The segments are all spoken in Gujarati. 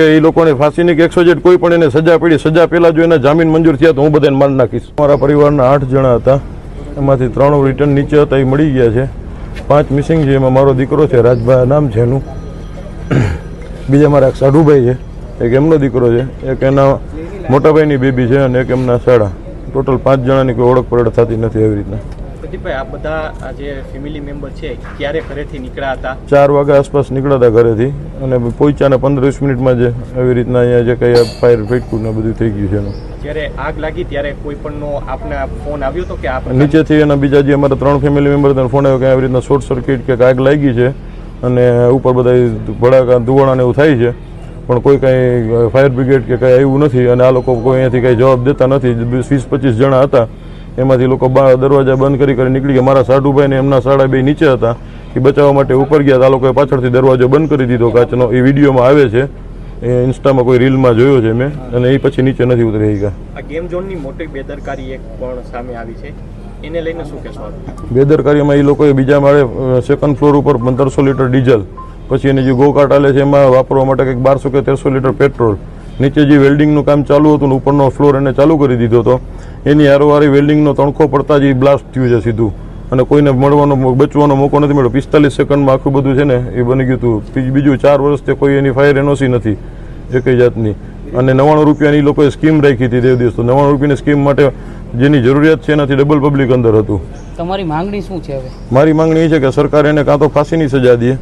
કે એ લોકોને ફાંસીની કે 100 કોઈ પણ એને સજા પડી, સજા પહેલા જો એના જામીન મંજૂર થયા તો હું બધાને મારી નાખીશ. મારા પરિવારના 8 જણા હતા, એમાંથી 3 રિટર્ન નીચે હતા, એ મળી ગયા છે. 5 મિસિંગ છે, એમાં મારો દીકરો છે, રાજભાઈ નામ છે એનું. બીજા મારા એક સાઢુભાઈ છે, એક એમનો દીકરો છે, એક એના મોટાભાઈની બેબી છે અને એક એમના સાડા. ટોટલ 5 જણાની કોઈ ઓળખ પરેડ થતી નથી. આવી રીતના પ્રદીપભાઈ, આ બધા જે ફેમિલી મેમ્બર છે ક્યારે ઘરેથી નીકળ્યા હતા? 4 વાગ્યા આસપાસ નીકળ્યા હતા ઘરેથી અને પહોંચ્યા 15-20 મિનિટમાં જ આવી રીતના અહીંયા જે કંઈ ફાયર ફેટકું ને બધું થઈ ગયું છે એનું. જ્યારે આગ લાગી ત્યારે કોઈ પણનો આપને ફોન આવ્યો હતો કે આપ નીચેથી એના બીજા જે અમારા 3 ફેમિલી મેમ્બર હતા ફોન આવ્યો કે આવી રીતના શોર્ટ સર્કિટ કે આગ લાગી છે અને ઉપર બધા ભડાકા ધુવાણા ને એવું થાય છે, પણ કોઈ કાંઈ ફાયર બ્રિગેડ કે કાંઈ આવ્યું નથી અને આ લોકો કોઈ અહીંયાથી કાંઈ જવાબ દેતા નથી. 20-25 જણા હતા, એમાંથી લોકો દરવાજા બંધ કરી નીકળી ગયા. મારા સાઢુભાઈ ને એમના સાડા બે નીચે હતા, એ બચાવવા માટે ઉપર ગયા. આ લોકોએ પાછળથી દરવાજો બંધ કરી દીધો કાચનો. એ વિડીયોમાં આવે છે, એ ઇન્સ્ટામાં કોઈ રીલમાં જોયો છે મેં, અને એ પછી નીચે નથી ઉતરી ગયા. આ ગેમ ઝોનની મોટી બેદરકારી એક પણ સામે આવી છે, એને લઈને શું કહેશો? બેદરકારીમાં એ લોકોએ બીજા માળે 2nd ફ્લોર ઉપર 1500 લીટર ડીઝલ, પછી એની જે ગોકાટ આલે છે એમાં વાપરવા માટે કંઈક 1200 કે 1300 લીટર પેટ્રોલ, નીચે જે વેલ્ડિંગનું કામ ચાલુ હતું ને ઉપરનો ફ્લોર એને ચાલુ કરી દીધો હતો. એની હારોહારી વેલ્ડિંગનો તણખો પડતા જ એ બ્લાસ્ટ થયું છે સીધું, અને કોઈને બચવાનો મોકો નથી મળ્યો. 45 સેકન્ડમાં આખું બધું છે ને એ બની ગયું હતું. બીજું 4 વર્ષથી કોઈ એની ફાયર એનઓસી નથી એકઈ જાતની, અને 99 રૂપિયાની લોકોએ સ્કીમ રાખી હતી તે દિવસ. તો 99 રૂપિયાની સ્કીમ માટે જેની જરૂરિયાત છે એનાથી ડબલ પબ્લિક અંદર હતું. તમારી માંગણી શું છે હવે? મારી માંગણી એ છે કે સરકાર એને કાં તો ફાંસીની સજા દે,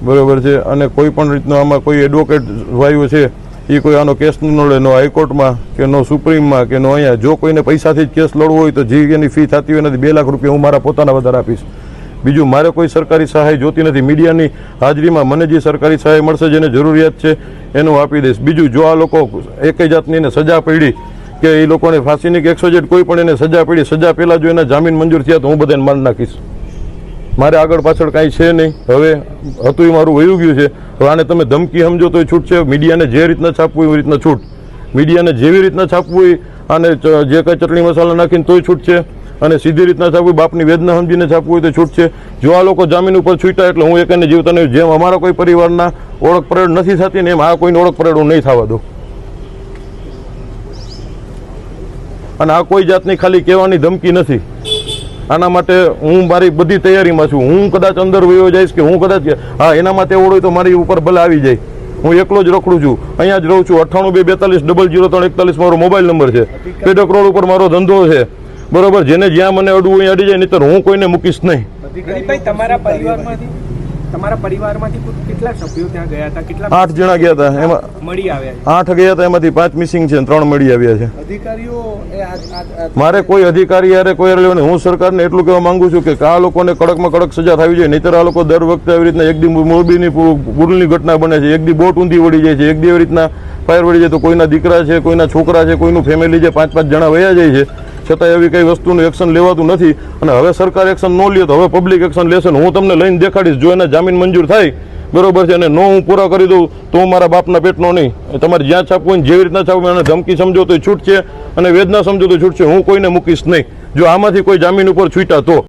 બરાબર છે, અને કોઈ પણ રીતનો આમાં કોઈ એડવોકેટ ભાઈઓ છે એ કોઈ આનો કેસ ન લડે, નો હાઈકોર્ટમાં કે નો સુપ્રીમમાં કે નો અહીંયા. જો કોઈને પૈસાથી જ કેસ લડવો હોય તો જે એની ફી થતી હોય નથી 2 લાખ રૂપિયા હું મારા પોતાના વધારે આપીશ. બીજું મારે કોઈ સરકારી સહાય જોતી નથી. મીડિયાની હાજરીમાં મને જે સરકારી સહાય મળશે, જેને જરૂરિયાત છે એનું આપી દઈશ. બીજું, જો આ લોકો એકઈ જાતની એને સજા પડી કે એ લોકોને ફાંસીની કે 100 કોઈ પણ એને સજા પડી, સજા પહેલાં જો એના જામીન મંજૂર થયા તો હું બધાને મારી નાખીશ. મારે આગળ પાછળ કાંઈ છે નહીં. હવે હતું એ મારું વયું ગયું છે. હવે આને તમે ધમકી સમજો તો છૂટ છે. મીડિયાને જે રીતના છાપવું એવી રીતના છૂટ, મીડિયાને જેવી રીતના છાપવું હોય આને જે કંઈ ચટણી મસાલા નાખીને તોય છૂટ છે, અને સીધી રીતના છાપવું, બાપની વેદના સમજીને છાપવું હોય તો છૂટ છે. જો આ લોકો જામીન ઉપર છૂટ્યા એટલે હું એકને જીવતા નહીં. જેમ અમારા કોઈ પરિવારના ઓળખ પરેડ નથી થતી ને એમ આ કોઈને ઓળખ પરેડ હું નહીં થવા દઉં. અને આ કોઈ જાતની ખાલી કહેવાની ધમકી નથી. આના માટે હું મારી બધી તૈયારીમાં છું. હું કદાચ અંદર વયો જઈશ કે હું કદાચ એના માટે એવડો હોય તો મારી ઉપર ભલે આવી જાય. હું એકલો જ રખડું છું, અહીંયા જ રહું છું. 98 242 003 41 મારો મોબાઈલ નંબર છે. પેડક રોડ ઉપર મારો ધંધો છે, બરોબર. જેને જ્યાં મને અડવું અહીં અડી જાય, નહીતર હું કોઈને મૂકીશ નહીં. તમારા પરિવારમાંથી કેટલા સભ્યો ત્યાં ગયા હતા? કેટલા? 8 જણા ગયા હતા, એમાં મળી આવ્યા? 8 ગયા હતા, એમાંથી 5 મિસિંગ છે, 3 મળી આવ્યા છે. અધિકારીઓ મારે કોઈ અધિકારી યારે કોઈ લેવાનું. હું સરકારને એટલું કહેવા માંગુ છું કે આ લોકોને કડકમાં કડક સજા થવી જોઈએ. નહીતર આ લોકો દર વખતે આવી રીતના એક દી મોરબીની પુલની ઘટના બને છે, એક દી બોટ ઊંધી વળી જાય છે, એક દી એવી રીતના ફાયર વળી જાય તો કોઈના દીકરા છે, કોઈના છોકરા છે, કોઈનું ફેમિલી છે, 5-5 જણા વયા જાય છે. છતાં એવી કઈ વસ્તુનું એક્શન લેવાતું નથી. અને હવે સરકાર એક્શન ન લે તો હવે પબ્લિક એક્શન લેશે. હું તમને લઈને દેખાડીશ. જો એના જામીન મંજૂર થાય, બરોબર છે, અને નો હું પૂરા કરી દઉં તો હું મારા બાપના પેટનો નહીં. તમારે જ્યાં છાપવું હોય જેવી રીતના છાપવું, અને ધમકી સમજો તો છૂટ છે, અને વેદના સમજો તો છૂટ છે. હું કોઈને મૂકીશ નહીં જો આમાંથી કોઈ જામીન ઉપર છૂટ્યા તો.